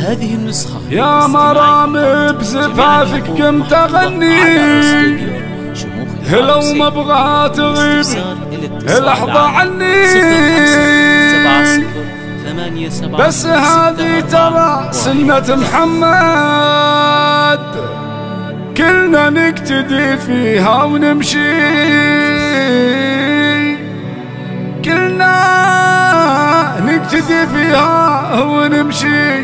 هذه النسخة يا مرام بزفافك قمت أغني، لو ما ابغى تغيب لحظة عني، بس هذه ترى سنة محمد كلنا نقتدي فيها ونمشي، كلنا نقتدي فيها ونمشي.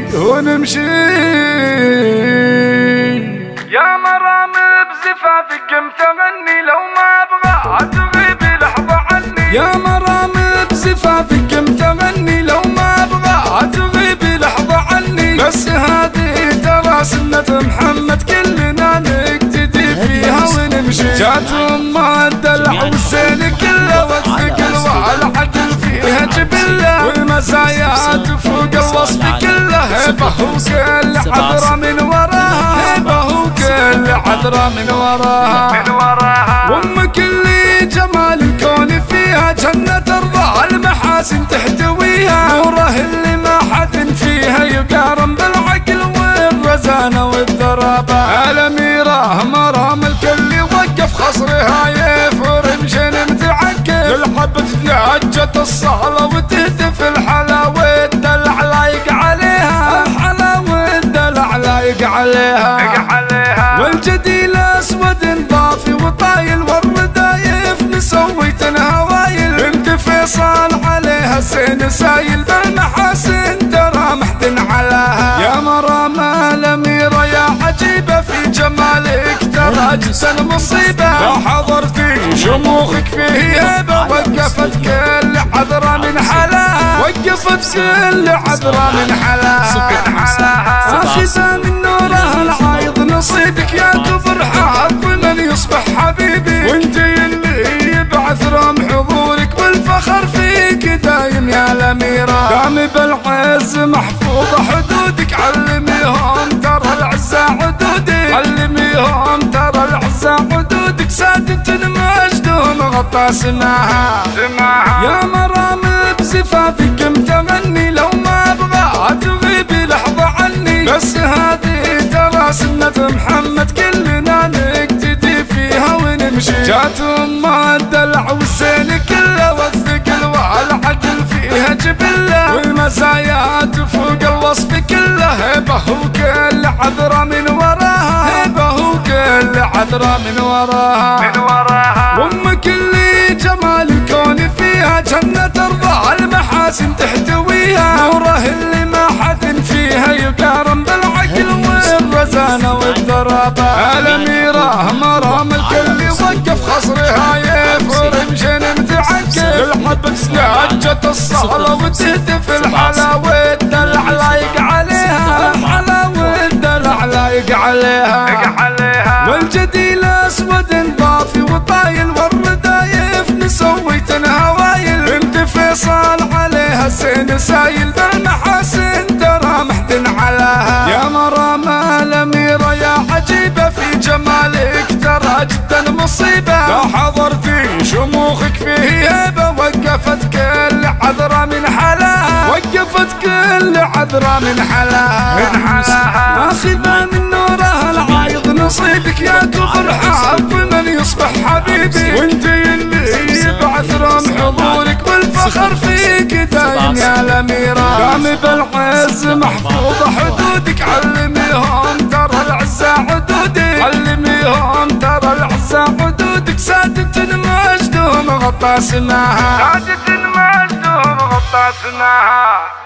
يا مرام بزفافك قمت أغني، لو ما أبغى تغيب لحظة عني. يا مرام بزفافك قمت أغني، لو ما أبغى تغيب لحظة عني، بس هذه ترى سنة محمد كلنا نقتدي فيها ونمشي. جات أم الدلع والسين كله والثقل والعدل فيها جبله، والمزايا تفوق الوصف كله، هبه وكل عذرة من وراها، هبه وكل عذرة من وراها. وامك اللي جمال الكون فيها جنة رضا المحاسن تحتويها، نوره اللي ما حد فيها يقارن بالعقل والرزانة والذرابة. الأميرة مرام الكل وقف خصرها يفور مشين متعكف، للحبة لهجة الصهلة وتهتف الحلاوة الدلع لايق عليها، الحلاوة الدلع لايق عليها. والجديل اسود ضافي وطايل والردايف مسويت هوايل، انت فيصل عليها السين سايل بالمحاسن ترى محتن علاها. يا مرام الأميرة يا عجيبة في جمالك ترى جنس المصيبة، لو حضرتي شموخك فيه هيبة وقفت كل عذرة من حلاها، وقفت كل عذرة من حلاها. آخذة من نورها العايض نصيبك يا كبر حظ من يصبح حبيبي، وانت اللي يبعث رم حضورك والفخر فيك دايم يا الأميرة. دام بالعز محفوظة حدودك، علميهم ترى العزة عدودك، علميهم ترى العزة عدودك، سادة مجدهم غطى سماها. يا مرام بزفافك قمت أغني، لو ما أبغى تغيبي لحظة عني، بس هذه ترى سنة محمد كلنا نقتدي فيها ونمشي. جات أم الدلع والسين كله والثقل والعدل فيها جبله، والمزايا تفوق الوصف كله، هبه وكل عذرة من وراها، هبه وكل عذرة من وراها. وامك اللي جمال الكون فيها جنة رضا المحاسن تحتويها، نوره اللي ما حد فيها يقارن بالعقل والرزانة والذرابة. الأميرة مرام الكل وقف خصرها يفور مشين متعكف، للحبة لهجة الصهلة وتهتف الحلاوة الدلع لايق عليها، الحلاوة الدلع لايق عليها. والجديل اسود ضافي وطايل والردايف مسويت هوايل، انت فيصل عليها السين سايل بالمحاسن ترى محتن علاها. يا مرام الأميرة يا عجيبة في جمالك ترى جدا مصيبة، لو حضرتي شموخك فيه هيبة وقفت كل عذرة من حلاها، وقفت كل عذرة من حلاها. آخذة من نورها العايض نصيبك يا كبر حظ من يصبح حبيبي، وانت اللي يبعث رم حضورك والفخر فيك دايم يا الأميرة. دام بالعز محفوظة حدودك، علميهم ترى العزة عدودك، علميهم ترى العزة عدودك، سادة مجدهم غطى سماها، سادة مجدهم غطى سماها.